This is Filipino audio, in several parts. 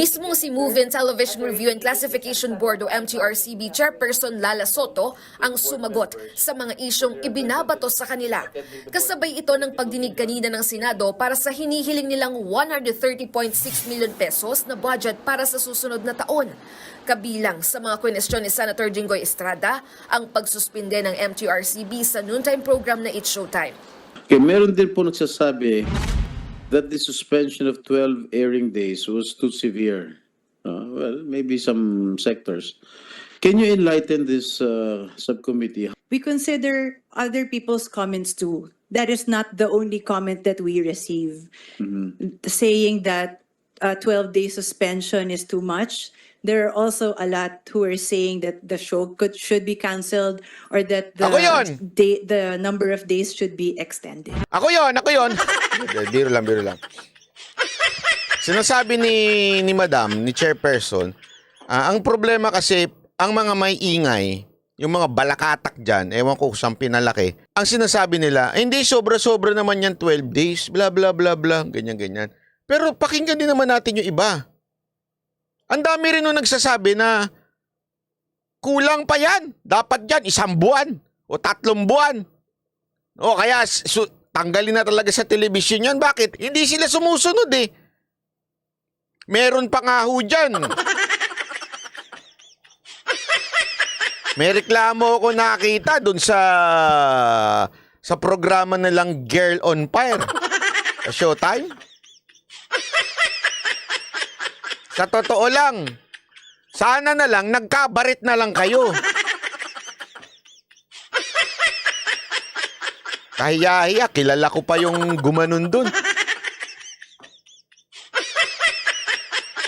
Mismo si Move-in Television Review and Classification Board o MTRCB Chairperson Lala Soto ang sumagot sa mga isyong ibinabato sa kanila. Kasabay ito ng pagdinig kanina ng Senado para sa hinihiling nilang 130.6 million pesos na budget para sa susunod na taon. Kabilang sa mga kwenestyon ni Senator Jinggoy Estrada ang pagsuspinde ng MTRCB sa noontime program na It's Showtime. Okay, meron din po nagsasabi that the suspension of 12 airing days was too severe. Well, maybe some sectors. Can you enlighten this subcommittee? We consider other people's comments too. That is not the only comment that we receive. Saying that 12-day suspension is too much. There are also a lot who are saying that the show should be canceled or that the number of days should be extended. Ako yon. Biro lang. Sinasabi ni Madam, ni Chairperson, ang problema kasi, ang mga may ingay, yung mga balakatak dyan, ewan ko kung pinalaki, ang sinasabi nila, hindi sobra-sobra naman yan 12 days, bla bla bla bla, ganyan. Pero pakinggan din naman natin yung iba. Ang dami rin nung nagsasabi na kulang pa yan. Dapat yan, 1 buwan o 3 buwan. O kaya tanggalin na talaga sa television yan. Bakit? Hindi sila sumusunod eh. Meron pa nga ho dyan. May reklamo ako nakita dun sa programa nilang Girl on Fire. Sa Showtime. Sa totoo lang, sana na lang, nagkabarit na lang kayo. Kahiya-hiya, kilala ko pa yung gumanon dun.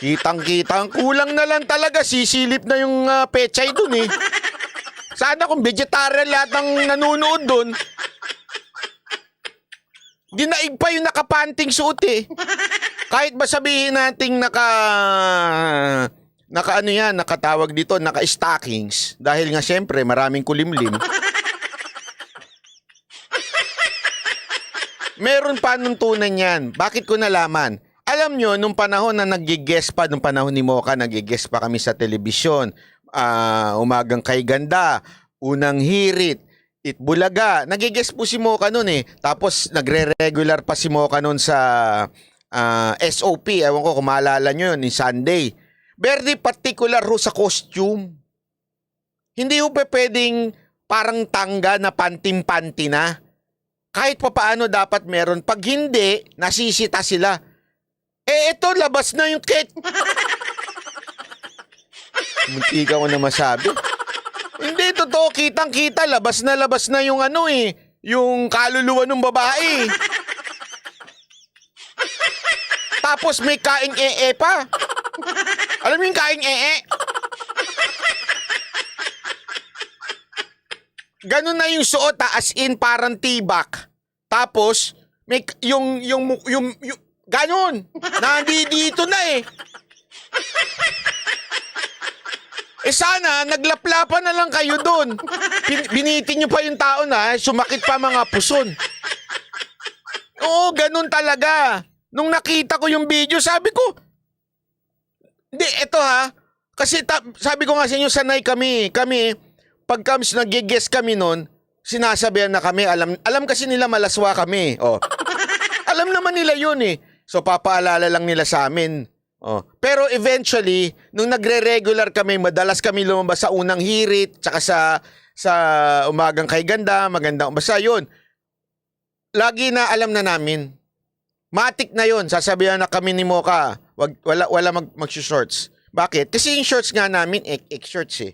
Kitang-kitang, kulang na lang talaga, sisilip na yung pechay dun eh. Sana kung vegetarian lahat ng nanonood dun, dinaig pa yung nakapanting suot eh. Kahit ba sabihin nating nakatawag dito, naka-stockings, dahil nga siyempre maraming kulimlim. Meron pa nuntunan yan. Bakit ko nalaman? Alam nyo, nung panahon na nag-guest pa, nung panahon ni Mocha, nag-guest pa kami sa telebisyon, Umagang Kay Ganda, Unang Hirit, Itbulaga, nag-guest po si Mocha nun eh. Tapos nagre-regular pa si Mocha nun sa SOP, ewan ko kung maalala nyo yun, ni Sunday. Very particular ho sa costume. Hindi ho pwedeng parang tangga na pantim-panti na. Kahit pa paano dapat meron. Pag hindi, nasisita sila. Eh, ito, labas na yung cake. Munti ka ko na masabi. Hindi, totoo, kitang-kita, labas na yung yung kaluluwa ng babae. Tapos may kaing pa. Alam mo yung kaing Ganun na yung suot, as in parang tibak. Tapos may yung ganun. Nandito na eh. Sana naglaplapan na lang kayo doon. Binitin nyo pa yung tao na sumakit pa mga puson. Oo, ganun talaga. Nung nakita ko yung video, sabi ko, hindi, eto ha, kasi sabi ko nga sa inyo, sanay kami, pag nag-guest kami nun, sinasabihan na kami, alam kasi nila malaswa kami, oh. Alam naman nila yun eh, so papaalala lang nila sa amin, oh. Pero eventually, nung nagre-regular kami, madalas kami lumabas sa Unang Hirit, tsaka sa Umagang Kay Ganda, Magandang Umbasa, yun. Lagi na alam na namin. Matik na yon, sasabihan na kami ni Mocha, wala mag-shorts. Bakit? Kasi yung shorts nga namin, shorts eh.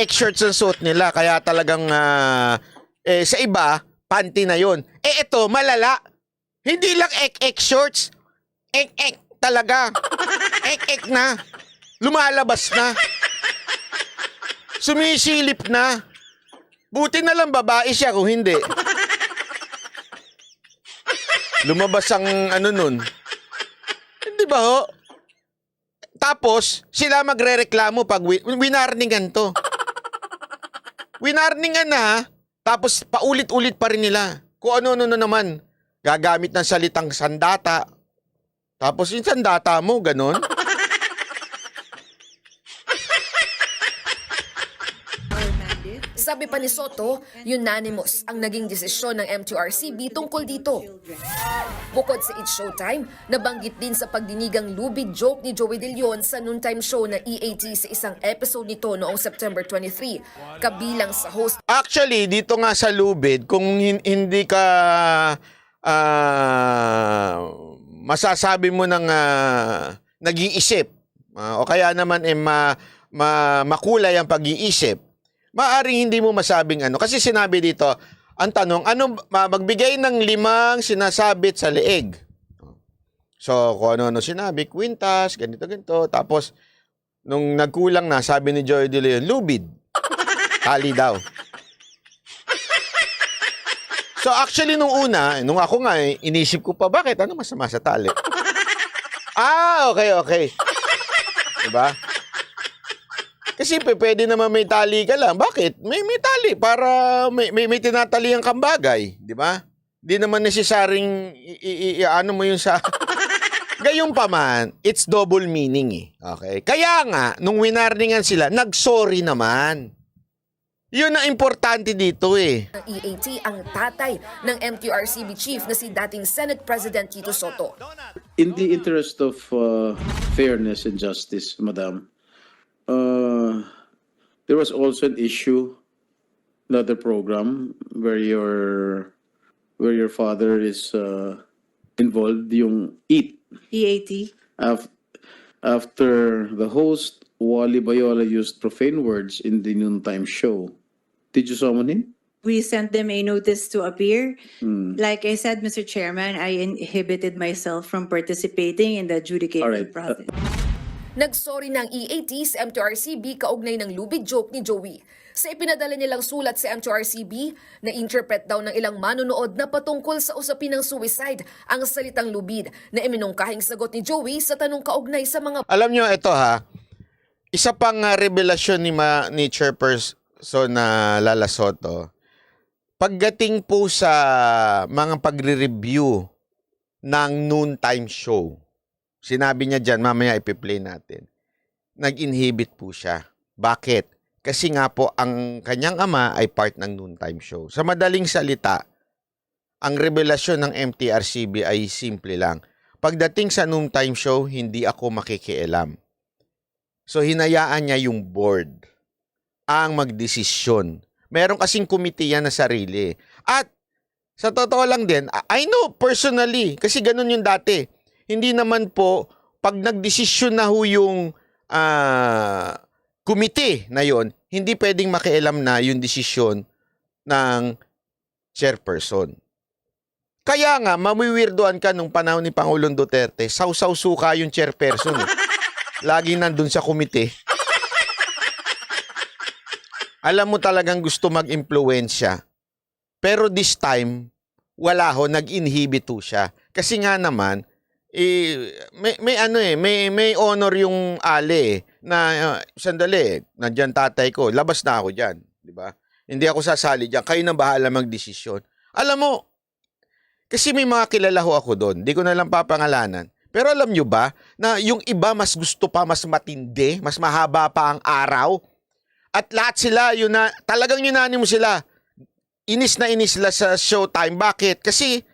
Shorts ang suot nila, kaya talagang, sa iba, panty na yon. Ito, malala. Hindi lang shorts. Talaga. Na. Lumalabas na. Sumisilip na. Buti na lang babae siya kung hindi. Lumabas ang nun. Hindi ba ho? Tapos, sila magre-reklamo pag winarningan to. Winarningan na, tapos paulit-ulit pa rin nila. Kung ano-ano naman. Gagamit ng salitang sandata, Tapos yung data mo, ganun. Sabi pa ni Soto, unanimous ang naging desisyon ng MTRCB tungkol dito. Bukod sa It's Showtime, nabanggit din sa pagdinigang lubid joke ni Joey De Leon sa noontime show na EAT sa isang episode nito noong September 23, kabilang sa host Actually, dito nga sa lubid, kung hindi ka masasabi mo ng nag-iisip, o kaya naman makulay ang pag-iisip, maaring hindi mo masabing ano. Kasi sinabi dito, ang tanong, magbigay ng 5 sinasabit sa leeg. So, kung ano sinabi, kwintas, ganito. Tapos, nung nagkulang na, sabi ni Joey De Leon, lubid. Tali daw. So, actually, nung una, nung ako nga, inisip ko pa, bakit? Ano masama sa tali? Okay. Diba? Kasi pwede naman may tali ka lang. Bakit? May tali para may tinatalian kang bagay, di ba? Di naman necessaryong ano mo yun sa Gayong pa man, it's double meaning eh. Okay? Kaya nga nung winarningan sila, nag-sorry naman. Yun ang importante dito eh. ng EAT ang tatay ng MTRCB chief na si dating Senate President Tito Soto. In the interest of fairness and justice, Madam, there was also an issue, another program where your father is involved, yung EAT. After the host Wally Bayola used profane words in the noontime show. Did you summon him? We sent them a notice to appear. Like I said, Mr. Chairman, I inhibited myself from participating in the adjudicating All right. process. Nagsorry ng EAT sa MTRCB kaugnay ng lubid joke ni Joey. Sa ipinadala nilang sulat sa MTRCB, na-interpret daw ng ilang manonood na patungkol sa usapin ng suicide ang salitang lubid na iminungkahing sagot ni Joey sa tanong kaugnay sa mga Alam nyo, ito ha, isa pang revelasyon ni Chairperson na Lala Soto, pagdating po sa mga pagre-review ng noontime show, sinabi niya dyan, mamaya ipi-play natin, nag-inhibit po siya. Bakit? Kasi nga po, ang kanyang ama ay part ng noontime show. Sa madaling salita, ang revelasyon ng MTRCB ay simple lang. Pagdating sa noontime show, hindi ako makikialam. So, hinayaan niya yung board ang magdesisyon. Meron kasing committee yan na sarili. At, sa totoo lang din, I know personally, kasi ganun yung dati. Hindi naman po, pag nagdesisyon na ho yung committee na yon, hindi pwedeng makialam na yung desisyon ng chairperson. Kaya nga, mamiwirdoan ka nung panahon ni Pangulong Duterte, sausaw suka yung chairperson. Laging nandun sa komite. Alam mo talagang gusto mag-impluwensya. Pero this time, wala ho, nag-inhibit ho siya. Kasi nga naman, may honor yung ale na sandali, nandiyan tatay ko, labas na ako diyan, di ba? Hindi ako sasali diyan, kayo na bahala magdesisyon. Alam mo, kasi may mga kilala ho ako doon, di ko na lang papangalanan. Pero alam nyo ba na yung iba mas gusto pa, mas matindi, mas mahaba pa ang araw? At lahat sila, talagang unanimous sila. Inis na inis sila sa showtime. Bakit? Kasi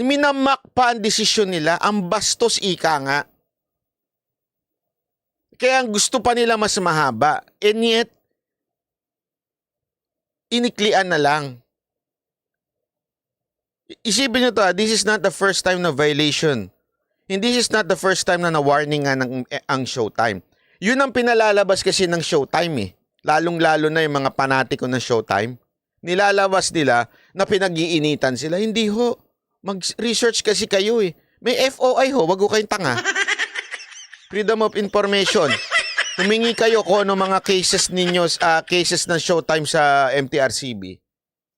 minamak pa ang desisyon nila, ang bastos ika nga. Kaya gusto pa nila mas mahaba. And yet, iniklian na lang. Isipin nyo to, this is not the first time na violation. And this is not the first time na na-warning nga ang showtime. Yun ang pinalalabas kasi ng showtime eh. Lalong-lalo na yung mga panatiko ng showtime. Nilalabas nila na pinag-iinitan sila. Hindi ho. Mag-research kasi kayo eh. May FOI ho, wag ho kayong tanga. Freedom of Information. Humingi kayo kung ano mga cases ninyo, cases ng showtime sa MTRCB.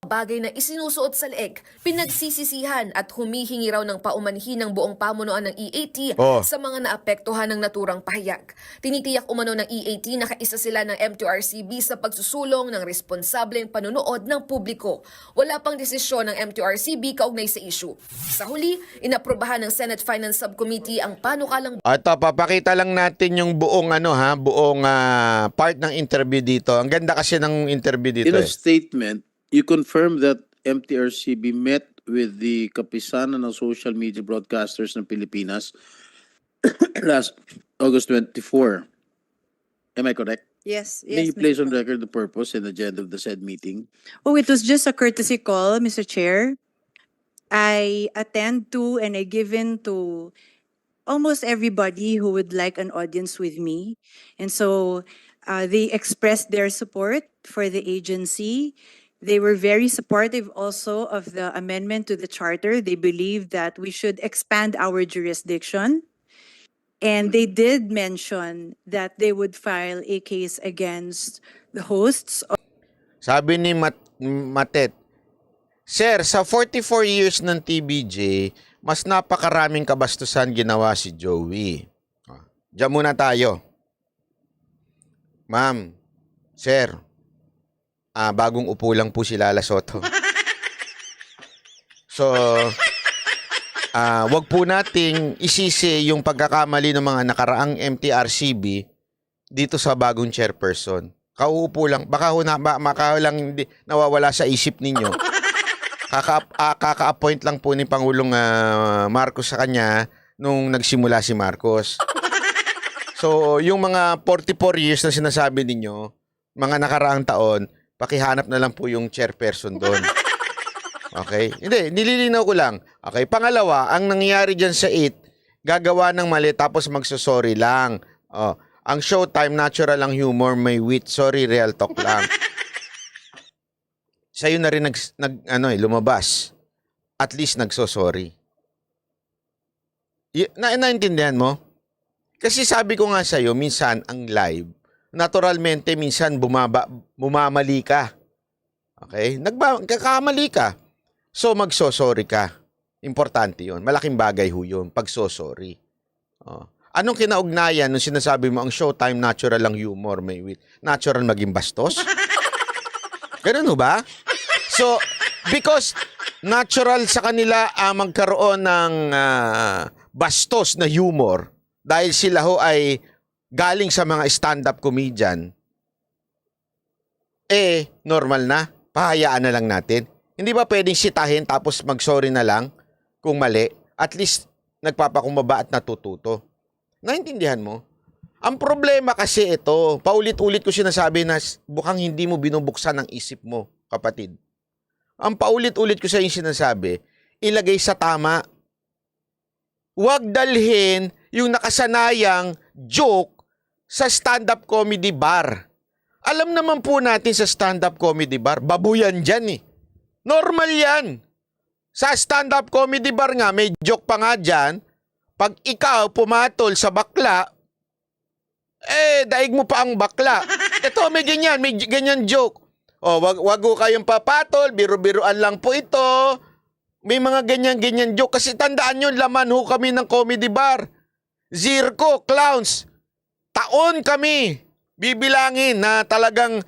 bagay na isinusuot sa leeg, pinagsisisihan at humihingi raw ng paumanhin ng buong pamunuan ng EAT Oh. sa mga naapektuhan ng naturang pahayag. Tinitiyak umano ng EAT na kaisa sila ng M2RCB sa pagsusulong ng responsableng panunood ng publiko. Wala pang desisyon ng M2RCB kaugnay sa issue. Sa huli, inaprubahan ng Senate Finance Subcommittee ang panukalang At papakita lang natin yung buong buong part ng interview dito. Ang ganda kasi ng interview dito. In a Eh. statement, you confirm that MTRCB met with the kapisanan ng social media broadcasters ng Pilipinas last August 24. Am I correct? Yes, May you yes. place on record the purpose and agenda of the said meeting? Oh, it was just a courtesy call, Mr. Chair. I attend to and I give in to almost everybody who would like an audience with me. And so they expressed their support for the agency. They were very supportive also of the amendment to the charter. They believe that we should expand our jurisdiction. And they did mention that they would file a case against the hosts. Sabi ni Matet, Sir, sa 44 years ng TBJ, mas napakaraming kabastusan ginawa si Joey. Diyan muna tayo. Ma'am, Sir, bagong upo lang po si Lala Soto. So, wag po nating isisi yung pagkakamali ng mga nakaraang MTRCB dito sa bagong chairperson. Kauupo lang. Baka lang hindi nawawala sa isip ninyo. Kaka-appoint lang po ni Pangulong Marcos sa kanya nung nagsimula si Marcos. So, yung mga 44 years na sinasabi ninyo, mga nakaraang taon, pakihanap na lang po yung chairperson doon. Okay? Hindi, nililinaw ko lang. Okay, pangalawa, ang nangyayari dyan sa 8, gagawa ng mali tapos magsosorry lang. Oh, ang Showtime, natural ang humor, may wit. Sorry, real talk lang. Sa'yo na rin lumabas. At least nagsosorry. Naintindihan mo? Kasi sabi ko nga sa'yo, minsan ang live, naturalmente minsan bumamali ka. Okay? Nagkakamali ka. So magsosorry ka. Importante yun. Malaking bagay ho yun. Pagsosorry. Oh. Anong kinaugnayan nung sinasabi mo ang Showtime, natural lang humor, may wit? Natural maging bastos? Ganun ho ba? So, because natural sa kanila magkaroon ng bastos na humor dahil sila ho ay galing sa mga stand-up comedian, normal na. Pahayaan na lang natin. Hindi ba pwedeng sitahin tapos mag-sorry na lang kung mali? At least nagpapakumbaba at natututo. Naintindihan mo? Ang problema kasi ito, paulit-ulit ko sinasabi na bukang hindi mo binubuksan ang isip mo, kapatid. Ang paulit-ulit ko sa inyo sinasabi, ilagay sa tama. Huwag dalhin yung nakasanayang joke sa stand-up comedy bar. Alam naman po natin sa stand-up comedy bar, babuyan dyan eh. Normal yan. Sa stand-up comedy bar nga, may joke pa nga dyan, pag ikaw pumatol sa bakla, daig mo pa ang bakla. Ito, may ganyan joke. O, wag ko kayong papatol, biro-biroan lang po ito. May mga ganyan joke. Kasi tandaan nyo, laman ho kami ng comedy bar. Zirko, clowns. Taon kami bibilangin na talagang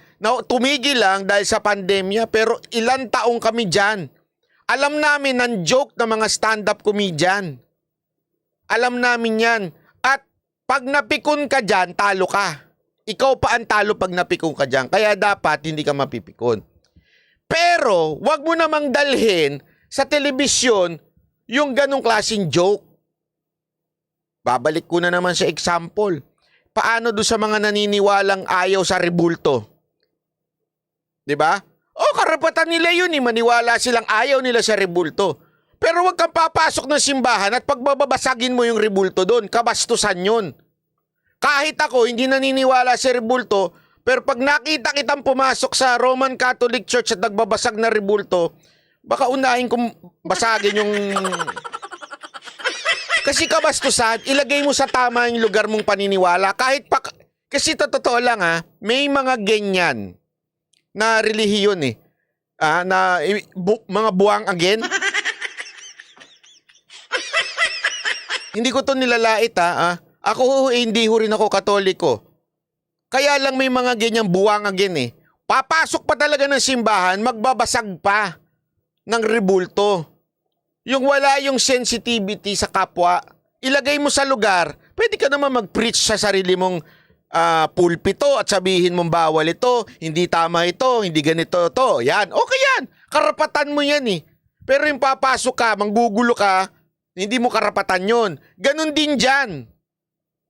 tumigil lang dahil sa pandemya. Pero ilan taong kami dyan. Alam namin ng joke ng mga stand-up comedian. Alam namin yan. At pag napikon ka dyan, talo ka. Ikaw pa ang talo pag napikon ka dyan. Kaya dapat hindi ka mapipikon. Pero, wag mo namang dalhin sa telebisyon yung ganong klaseng joke. Babalik ko na naman sa example. Paano do sa mga naniniwalang ayaw sa rebulto? 'Di ba? Karapatan nila yun eh. Maniwala silang ayaw nila sa rebulto. Pero wag kang papasok ng simbahan at pagbabasagin mo yung rebulto doon. Kabastusan yun. Kahit ako, hindi naniniwala sa rebulto, pero pag nakita kitang pumasok sa Roman Catholic Church at nagbabasag na rebulto, baka unahin kong basagin yung... Kasi kabastusan, ilagay mo sa tama yung lugar mong paniniwala. Kasi totoo lang may mga ganyan na relihiyon eh. Mga buwang again. Hindi ko to nilalait Ako hindi ho rin ako Katoliko. Kaya lang may mga ganyang buwang again eh. Papasok pa talaga ng simbahan, magbabasag pa ng rebulto. Yung wala yung sensitivity sa kapwa, ilagay mo sa lugar, pwede ka naman mag-preach sa sarili mong pulpito at sabihin mong bawal ito, hindi tama ito, hindi ganito to. Yan, okay yan. Karapatan mo yan eh. Pero yung papasok ka, manggugulo ka, hindi mo karapatan yon. Ganon din dyan.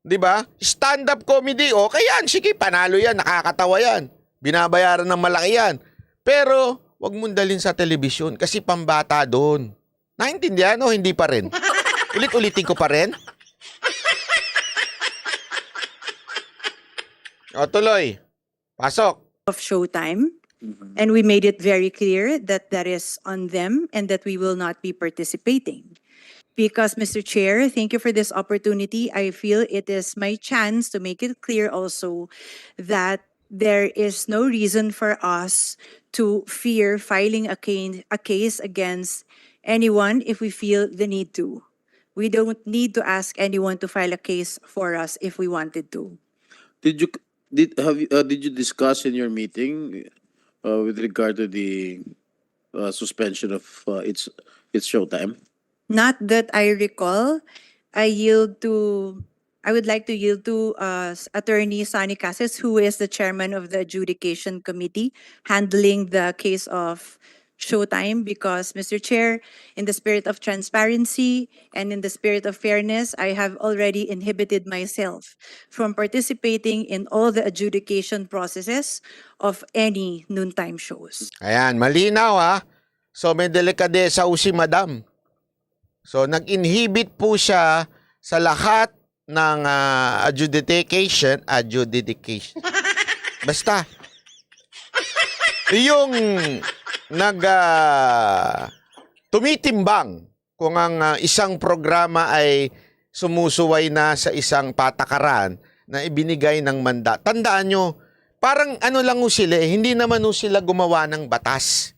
'Di ba? Stand-up comedy, okay yan. Sige, panalo yan, nakakatawa yan. Binabayaran ng malaki yan. Pero, wag mong dalhin sa telebisyon kasi pambata doon. Naintindihan o hindi pa rin? Ulit-ulitin ko pa rin? O, tuloy. Pasok. Of Showtime. And we made it very clear that that is on them and that we will not be participating. Because, Mr. Chair, thank you for this opportunity. I feel it is my chance to make it clear also that there is no reason for us to fear filing a case against anyone if we feel the need to. We don't need to ask anyone to file a case for us if we wanted to. Did you discuss in your meeting with regard to the suspension of its Showtime? Not that I recall. I would like to yield to Attorney Sonny Cases, who is the chairman of the adjudication committee handling the case of Showtime, because, Mr. Chair, in the spirit of transparency and in the spirit of fairness, I have already inhibited myself from participating in all the adjudication processes of any noontime shows. Ayan, malinaw. So may delikadesa si Madam. So nag-inhibit po siya sa lahat ng adjudication. Basta. Yung tumitimbang kung ang isang programa ay sumusuway na sa isang patakaran na ibinigay ng mandat. Tandaan nyo, parang lang sila hindi naman sila gumawa ng batas.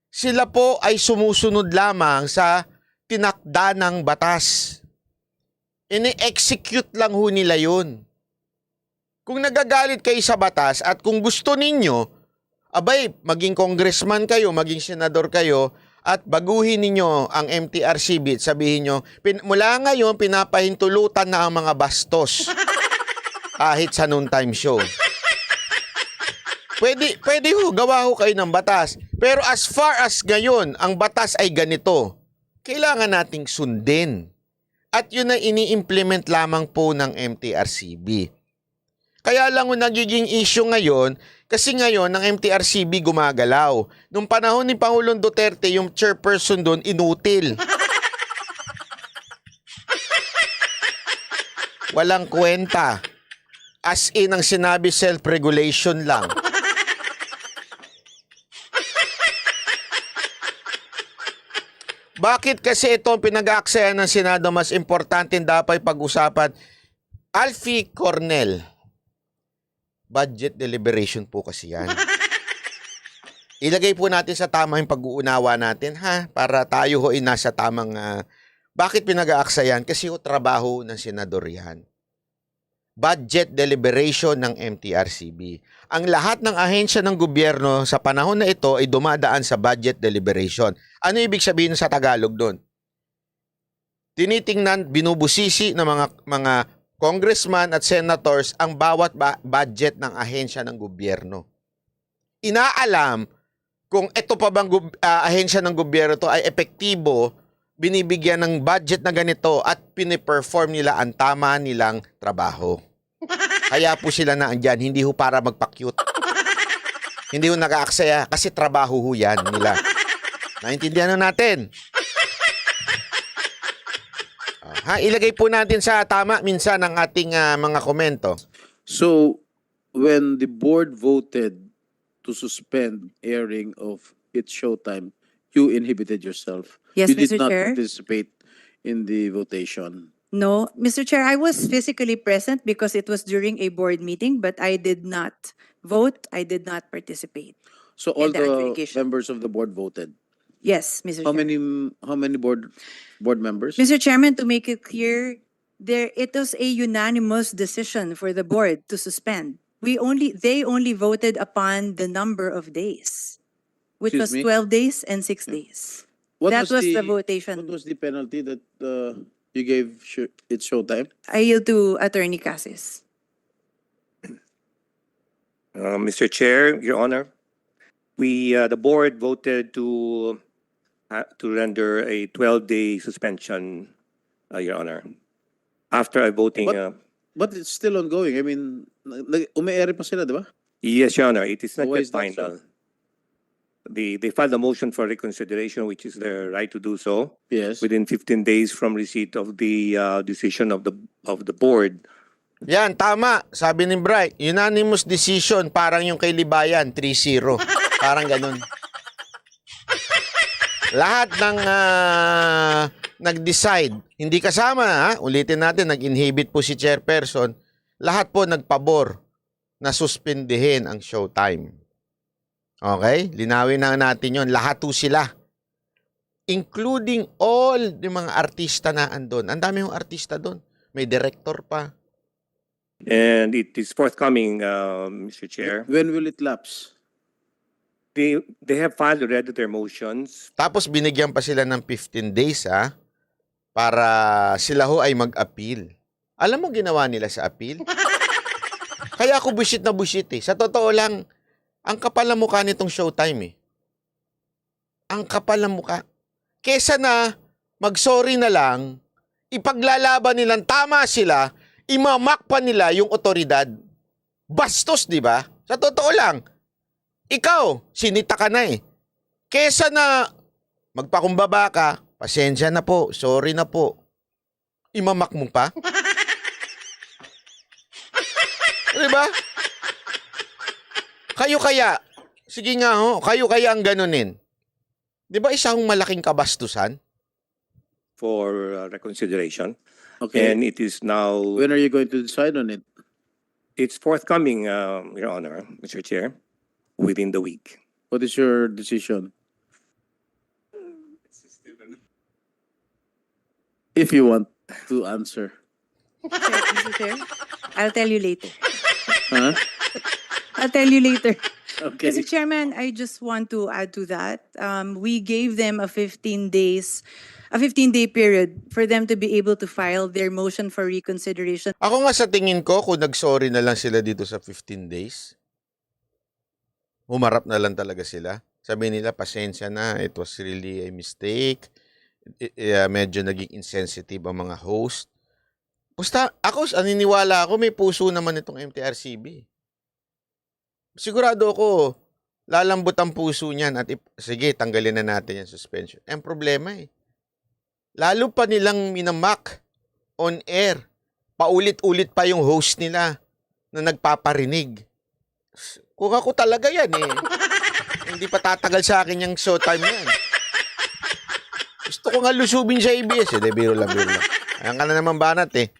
Sila po ay sumusunod lamang sa tinakda ng batas. Ini-execute lang nila yun. Kung nagagalit kayo sa batas at kung gusto ninyo, abay, maging congressman kayo, maging senador kayo, at baguhin ninyo ang MTRCB at sabihin nyo, mula ngayon, pinapahintulutan na ang mga bastos. Kahit sa noontime show. Pwede gawa kayo ng batas. Pero as far as ngayon, ang batas ay ganito. Kailangan nating sundin. At yun ay ini-implement lamang po ng MTRCB. Kaya lang yung nagiging issue ngayon, kasi ngayon ang MTRCB gumagalaw. Nung panahon ni Pangulong Duterte, yung chairperson doon, inutil. Walang kwenta. As in, ang sinabi, self-regulation lang. Bakit kasi ito ang pinag-aaksayan ng Senado mas importante dapat pag-usapan? Alfie Cornel. Budget deliberation po kasi yan. Ilagay po natin sa tama yung pag-uunawa natin, para tayo ay nasa tamang... bakit pinag-aaksayan? Kasi trabaho ng senador yan. Budget deliberation ng MTRCB. Ang lahat ng ahensya ng gobyerno sa panahon na ito ay dumadaan sa budget deliberation. Ano ibig sabihin sa Tagalog doon? Tinitingnan, binubusisi ng mga congressman at senators ang bawat budget ng ahensya ng gobyerno. Inaalam kung ito pa bang ahensya ng gobyerno to ay epektibo, binibigyan ng budget na ganito at piniperform nila ang tama nilang trabaho. Kaya po sila na andyan, hindi ho para magpa-cute. Hindi ho nag-aaksaya kasi trabaho ho yan nila. Naintindihan na natin. Ilagay po natin sa tama minsan ang ating mga komento. So, when the board voted to suspend airing of its Showtime, you inhibited yourself. Yes, you did Mr. not Chair. participate in the votation. No, Mr. Chair, I was physically present because it was during a board meeting, but I did not vote. I did not participate. So all the the adjudication. members of the board voted. Yes, Mr. How Chair. many board members? Mr. Chairman, to make it clear, it was a unanimous decision for the board to suspend. They only voted upon the number of days, which Excuse was me? 12 days and 6 days. That was the votation. What was the penalty that you gave it showtime? I yield to Attorney Cassis. Mr. Chair, Your Honor, the board voted to render a 12-day suspension, Your Honor. After a voting, But it's still ongoing. I mean, umi-air pa sila, di ba? yes, Your Honor, it is not Why yet is that final. so? They filed a motion for reconsideration, which is their right to do so, Yes. within 15 days from receipt of the decision of the board. Yan, tama. Sabi ni Bright, unanimous decision, parang yung kay Libayan, 3-0. Parang ganun. Lahat ng nag-decide, hindi kasama, ha? Ulitin natin, nag-inhibit po si chairperson. Lahat po nagpabor na suspindihin ang showtime. Okay? Linawin na natin yon. Lahat po sila. Including all yung mga artista na andun. Ang dami yung artista doon. May director pa. And it is forthcoming, Mr. Chair. When will it lapse? They have filed already their motions. Tapos binigyan pa sila ng 15 days, ha? Para sila ho ay mag-appeal. Alam mo ginawa nila sa appeal? Kaya ako bullshit na bullshit eh. Sa totoo lang, ang kapal na mukha nitong showtime eh. Ang kapal na mukha. Kesa na mag-sorry na lang, ipaglalaban nilang tama sila, imamak pa nila yung otoridad. Bastos, di ba? Sa totoo lang. Ikaw, sinita ka na eh. Kesa na magpakumbaba ka, pasensya na po, sorry na po. Imamak mo pa? Di ba? Kayo kaya, sige nga ho, kayo kaya ang ganunin. Di ba isang malaking kabastusan? For reconsideration. Okay. And it is now, When are you going to decide on it? it's forthcoming, Your Honor, Mr. Chair, within the week. What is your decision? If you want to answer. Mr. Chair, I'll tell you later. Huh? I'll tell you later. Okay. Mr. Chairman, I just want to add to that. We gave them a 15-day period for them to be able to file their motion for reconsideration. Ako nga sa tingin ko, kung nag-sorry na lang sila dito sa 15 days, humarap na lang talaga sila. Sabi nila, pasensya na, it was really a mistake. Medyo naging insensitive ang mga host. Basta, ako, aniniwala ako, may puso naman itong MTRCB. Sigurado ako, lalambot ang puso niyan at sige, tanggalin na natin yung suspension. Ang problema eh. Lalo pa nilang minamak on air. Paulit-ulit pa yung host nila na nagpaparinig. Kung ako talaga yan eh. Hindi pa tatagal sa akin yung showtime yan. Gusto ko nga lusubin sa ABS eh. Biro lang. Ayan ka na naman banat eh.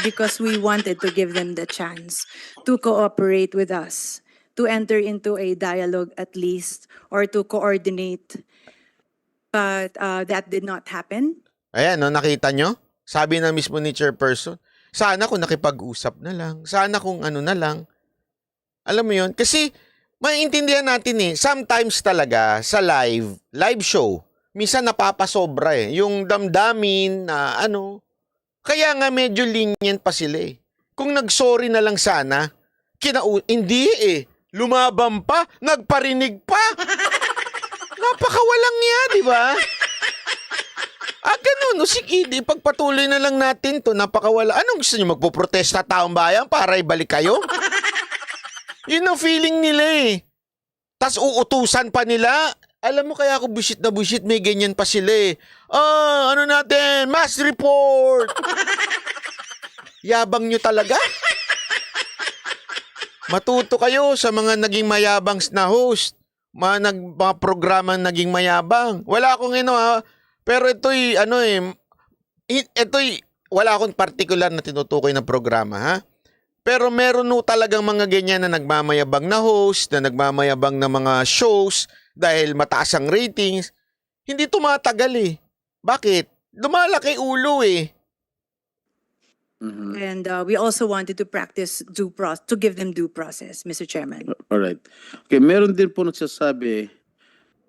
Because we wanted to give them the chance to cooperate with us, to enter into a dialogue at least, or to coordinate. But that did not happen. Ayan, no, nakita nyo? Sabi na mismo ni chairperson, sana kung nakipag-usap na lang, sana kung ano na lang. Alam mo yun? Kasi, maintindihan natin eh, sometimes talaga sa live show, minsan napapasobra eh. Yung damdamin na ano, kaya nga medyo lenient pa sila eh. Kung nag-sorry na lang sana, hindi eh. Lumaban pa, nagparinig pa. Napakawalang niya, di ba? Ganun. No, sige, pagpatuloy na lang natin to. Napakawala. Anong gusto nyo? Magpuprotesta taong bayan para ibalik kayo? Yun ang feeling nila eh. Tas uutusan pa nila. Alam mo kaya ako bullshit na bullshit, may ganyan pa sila eh. Ano natin? Mass report! Yabang nyo talaga? Matuto kayo sa mga naging mayabang na host. Mga programang naging mayabang. Wala akong pero ito'y, wala akong particular na tinutukoy na programa, ha? Pero meron no talagang mga ganyan na nagmamayabang na host, na nagmamayabang na mga shows dahil mataas ang ratings. Hindi tumatagal eh. Bakit? Lumalaki ulo eh. And we also wanted to practice to give them due process, Mr. Chairman. All right. Okay, meron din po nagsasabi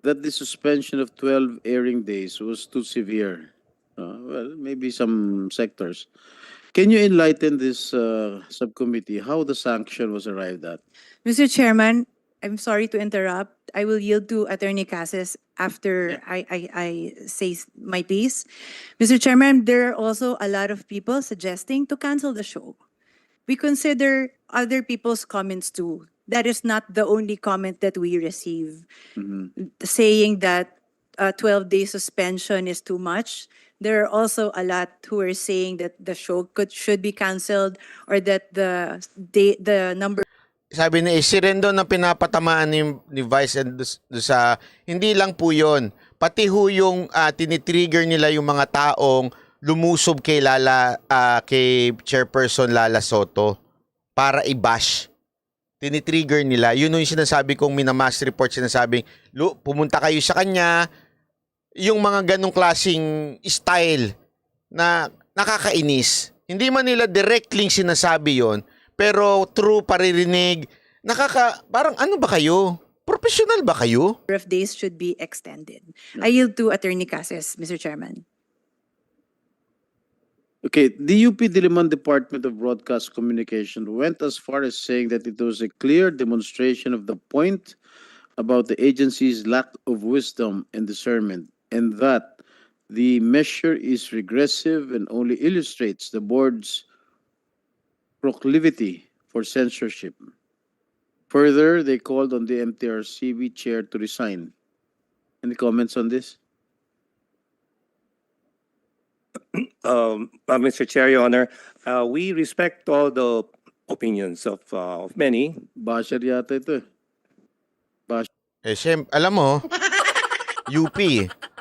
that the suspension of 12 airing days was too severe. Well, maybe some sectors. Can you enlighten this subcommittee how the sanction was arrived at? Mr. Chairman, I'm sorry to interrupt. I will yield to Attorney Cases after I say my piece. Mr. Chairman, there are also a lot of people suggesting to cancel the show. We consider other people's comments too. That is not the only comment that we receive. Saying that 12-day suspension is too much. There are also a lot who are saying that the show should be canceled or that the number Sabi ni si Rendon na pinapatamaan ni Vice and sa hindi lang po yon, pati ho yung tinitrigger nila yung mga taong lumusob kay kay Chairperson Lala Soto para i-bash. Tinitrigger nila. Yun yung sinasabi kong minamass report, sinasabing pumunta kayo sa kanya, yung mga ganong klaseng style na nakakainis. Hindi man nila directly sinasabi yon, pero through paririnig, parang ano ba kayo? Professional ba kayo? of days should be extended. I yield to Attorney Cases, Mr. Chairman. Okay, the UP Diliman Department of Broadcast Communication went as far as saying that it was a clear demonstration of the point about the agency's lack of wisdom and discernment, and that the measure is regressive and only illustrates the board's proclivity for censorship. Further, they called on the MTRCB chair to resign. Any comments on this? Mr. Chair, Your Honor, we respect all the opinions of many. Basher yata ito eh. Alam mo, UP.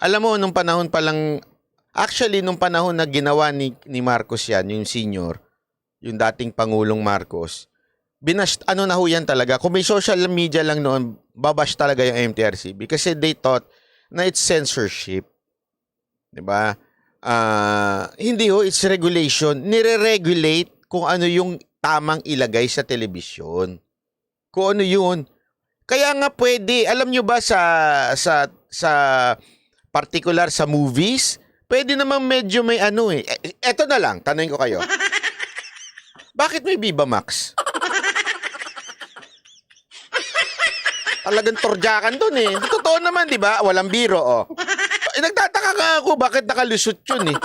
Alam mo, nung panahon pa lang, actually, nung panahon na ginawa ni Marcos yan, yung senior, yung dating Pangulong Marcos, ano na ho yan talaga. Kung may social media lang noon, babash talaga yung MTRCB kasi they thought na it's censorship. Diba? Hindi ho, it's regulation. Nire-regulate kung ano yung tamang ilagay sa telebisyon. Kung ano yun. Kaya nga pwede, alam nyo ba sa particular sa movies, pwede naman medyo may ano eh. Eto na lang, tanongin ko kayo. Bakit may Viva Max? Talagang torjakan dun eh. Totoo naman, di ba? Walang biro, oh. Nagtataka nga ako bakit nakalusot yun eh.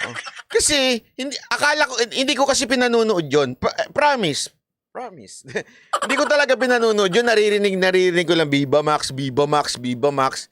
Oh. Kasi, hindi ko kasi pinanunood yun. Promise. Hindi ko talaga pinanunood yun. Naririnig ko lang Viva Max, Viva Max, Viva Max.